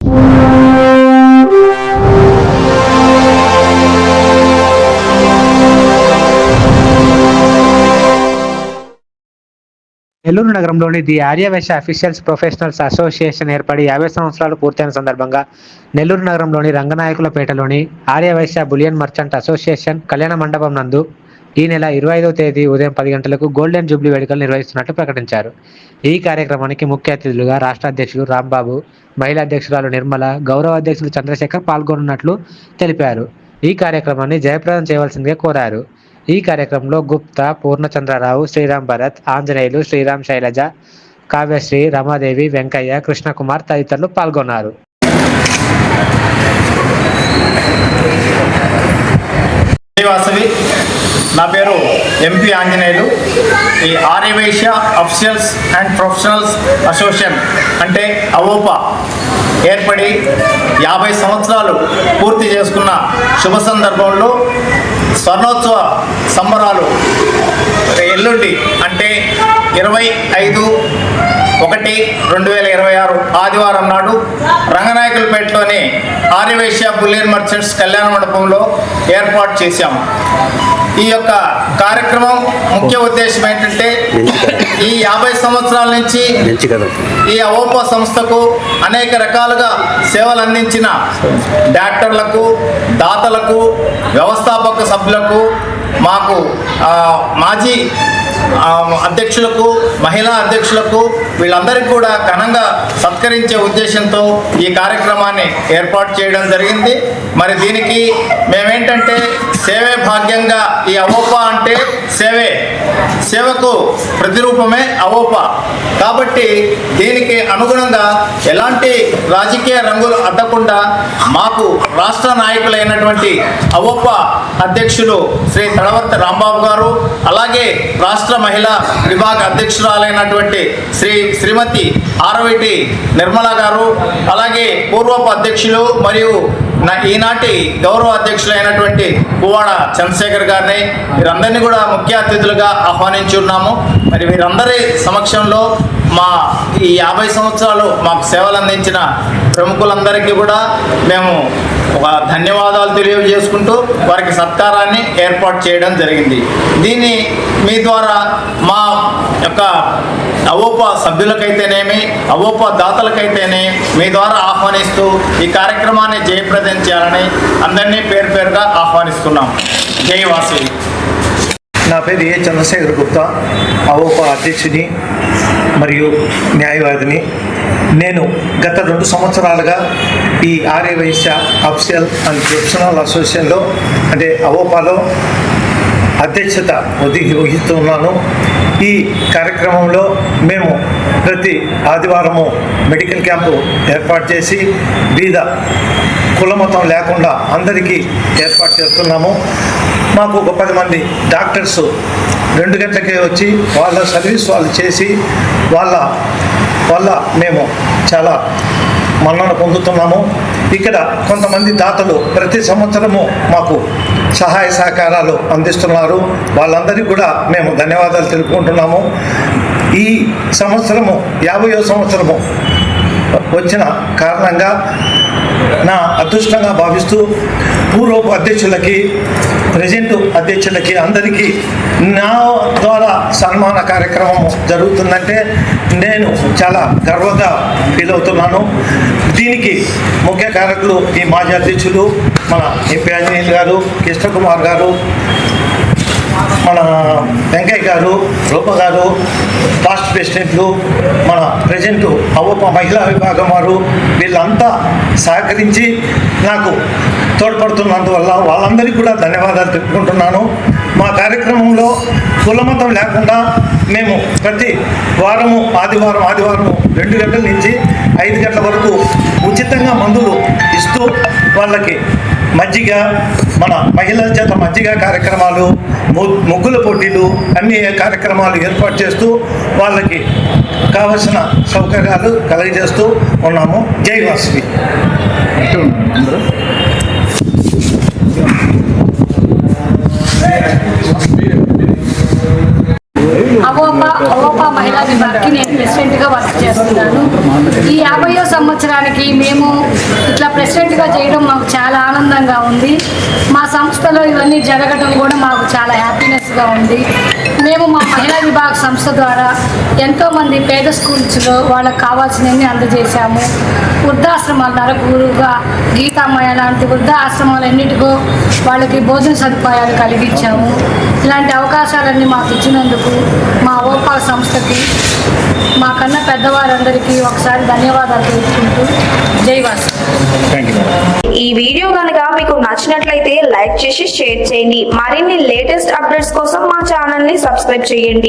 నెల్లూరు నగరంలోని the Aryavysya officials professionals association ఏర్పడి 50 సంవత్సరాలు పూర్తయిన సందర్భంగా నెల్లూరు నగరంలోని రంగనాయకులపేటలోని ఆర్యవైశ్య బులియన్ మర్చెంట్ అసోసియేషన్ కళ్యాణ మండపం నందు ఈ నెల 25వ తేదీ ఉదయం 10 గంటలకు గోల్డెన్ జూబ్లీ వేడుకలు నిర్వహిస్తున్నట్లు ప్రకటించారు. ఈ కార్యక్రమానికి ముఖ్య అతిథులుగా రాష్ట్ర అధ్యక్షులు రాంబాబు, మహిళా అధ్యక్షురాలు నిర్మల, గౌరవ అధ్యక్షులు చంద్రశేఖర్ పాల్గొనున్నట్లు తెలిపారు. ఈ కార్యక్రమాన్ని జయప్రదం చేయవలసిందిగా కోరారు. ఈ కార్యక్రమంలో గుప్తా, పూర్ణచంద్రరావు, శ్రీరామ్ భరత్, ఆంజనేయులు, శ్రీరామ్, శైలజ, కావ్యశ్రీ, రమాదేవి, వెంకయ్య, కృష్ణకుమార్ తదితరులు పాల్గొన్నారు. నా పేరు ఎంపీ ఆంజనేయులు. ఈ Aryavysya officials and professionals association అంటే అవోపా ఏర్పడి 50 సంవత్సరాలు పూర్తి చేసుకున్న శుభ సందర్భంలో స్వర్ణోత్సవ సంబరాలు ఎల్లుండి అంటే 25/1/2026 ఆదివారం నాడు రంగనాయకులపేటలోని ఆర్యవైశ్య బులియన్ మర్చెంట్స్ కళ్యాణ మండపంలో ఏర్పాటు చేశాము. ఈ యొక్క కార్యక్రమం ముఖ్య ఉద్దేశం ఏంటంటే ఈ 50 సంవత్సరాల నుంచి ఈ అవోపా సంస్థకు అనేక రకాలుగా సేవలు అందించిన డాక్టర్లకు, దాతలకు, వ్యవస్థాపక సభ్యులకు, మాకు మాజీ అధ్యక్షులకు, మహిళా అధ్యక్షులకు వీళ్ళందరికీ కూడా ఘనంగా సత్కరించే ఉద్దేశంతో ఈ కార్యక్రమాన్ని ఏర్పాటు చేయడం జరిగింది. మరి దీనికి మేమేంటంటే సేవే భాగ్యంగా ఈ అవోపా అంటే సేవకు ప్రతిరూపమే అవోపా కాబట్టి దీనికి అనుగుణంగా ఎలాంటి రాజకీయ రంగులు అద్దకుండా మాకు రాష్ట్ర నాయకులైనటువంటి అవోపా అధ్యక్షులు శ్రీ తడవర్తి రాంబాబు గారు, అలాగే రాష్ట్ర మహిళా విభాగ అధ్యక్షురాలైనటువంటి శ్రీమతి ఆరవిటి నిర్మల గారు, అలాగే పూర్వపు అధ్యక్షులు మరియు ఈనాటి గౌరవ అధ్యక్షులైనటువంటి పువ్వాడ చంద్రశేఖర్ గారిని వీరందరినీ కూడా ముఖ్య అతిథులుగా ఆహ్వానించి ఉన్నాము. మరి వీరందరి సమక్షంలో మా ఈ 50 సంవత్సరాలు మాకు సేవలు అందించిన ప్రముఖులందరికీ కూడా మేము ఒక ధన్యవాదాలు తెలియజేసుకుంటూ వారికి సత్కారాన్ని ఏర్పాటు చేయడం జరిగింది. దీన్ని మీ ద్వారా మా యొక్క అవోపా సభ్యులకైతేనేమి, అవోపా దాతలకైతేనే మీ ద్వారా ఆహ్వానిస్తూ ఈ కార్యక్రమాన్ని జయప్రదం చేయాలని అందరినీ పేరు పేరుగా ఆహ్వానిస్తున్నాం. జై వాసవి. నా పేరు ఏ చంద్రశేఖర్ గుప్తా, అవోపా అధ్యక్షుని మరియు న్యాయవాదిని. నేను గత 2 సంవత్సరాలుగా ఈ ఆర్యవైశ్య అఫీషియల్ అండ్ ప్రొఫెషనల్ అసోసియేషన్లో అంటే అవోపాలో అధ్యక్షత వహిస్తున్నాను. ఈ కార్యక్రమంలో మేము ప్రతి ఆదివారము మెడికల్ క్యాంపు ఏర్పాటు చేసి బీద కులమతం లేకుండా అందరికీ ఏర్పాటు చేస్తున్నాము. మాకు ఒక 10 మంది డాక్టర్స్ 2 గంటలకే వచ్చి వాళ్ళ సర్వీస్ వాళ్ళు చేసి వాళ్ళ వల్ల మేము చాలా మన్నన పొందుతున్నాము. ఇక్కడ కొంతమంది దాతలు ప్రతి సంవత్సరము మాకు సహాయ సహకారాలు అందిస్తున్నారు. వాళ్ళందరికీ కూడా మేము ధన్యవాదాలు తెలుపుకుంటున్నాము. ఈ సంవత్సరము 50వ సంవత్సరము వచ్చిన కారణంగా నా అదృష్టంగా భావిస్తూ పూర్వపు అధ్యక్షులకి, ప్రెజెంట్ అధ్యక్షులకి అందరికీ నా ద్వారా సన్మాన కార్యక్రమం జరుగుతుందంటే నేను చాలా గర్వంగా ఫీల్ అవుతున్నాను. దీనికి ముఖ్య కారకులు ఈ మాజీ అధ్యక్షులు మన ఎంపీ ఆంజనేయులు గారు, కృష్ణకుమార్ గారు, మన వెంకయ్య గారు, రూప గారు, పాస్ట్ ప్రెసిడెంట్లు, మన ప్రెజెంట్ అవోపా మహిళా విభాగం వారు, వీళ్ళంతా సహకరించి నాకు తోడ్పడుతున్నందువల్ల వాళ్ళందరికీ కూడా ధన్యవాదాలు తెలుపుకుంటున్నాను. మా కార్యక్రమంలో కులమతం లేకుండా మేము ప్రతి వారము ఆదివారం 2 గంటల నుంచి 5 గంటల వరకు ఉచితంగా మందులు ఇస్తూ వాళ్ళకి మజ్జిగ, మన మహిళల చేత మజ్జిగ కార్యక్రమాలు, ముగ్గుల పోటీలు అన్ని కార్యక్రమాలు ఏర్పాటు చేస్తూ వాళ్ళకి కావలసిన సౌకర్యాలు కలుగజేస్తూ ఉన్నాము. జై వాసవి. అవోపా మహిళా విభాగ్కి నేను ప్రెసిడెంట్గా వర్క్ చేస్తున్నాను. ఈ 50వ సంవత్సరం సంవత్సరానికి మేము ఇట్లా ప్రెసిడెంట్గా చేయడం మాకు చాలా ఆనందంగా ఉంది. మా సంస్థలో ఇవన్నీ జరగడం కూడా మాకు చాలా హ్యాపీనెస్గా ఉంది. మేము మా మహిళా విభాగ సంస్థ ద్వారా ఎంతోమంది పేద స్కూల్స్లో వాళ్ళకి కావాల్సినవన్నీ అందజేశాము. వృద్ధాశ్రమాలు నరకూరుగా గీతామయ లాంటి వృద్ధాశ్రమాలన్నిటికో వాళ్ళకి భోజన సదుపాయాలు కలిగించాము. ఇలాంటి అవకాశాలన్నీ మాకు ఇచ్చినందుకు మా ఓపా సంస్థకి మాకన్నా పెద్దవారందరికీ ఒకసారి ధన్యవాదాలు తెలుపుకుంటూ జైవాస్. ఈ వీడియో కనుక మీకు నచ్చినట్లయితే లైక్ చేసి షేర్ చేయండి. మరిన్ని లేటెస్ట్ అప్డేట్స్ కోసం మా ఛానల్ ని సబ్స్క్రైబ్ చేయండి.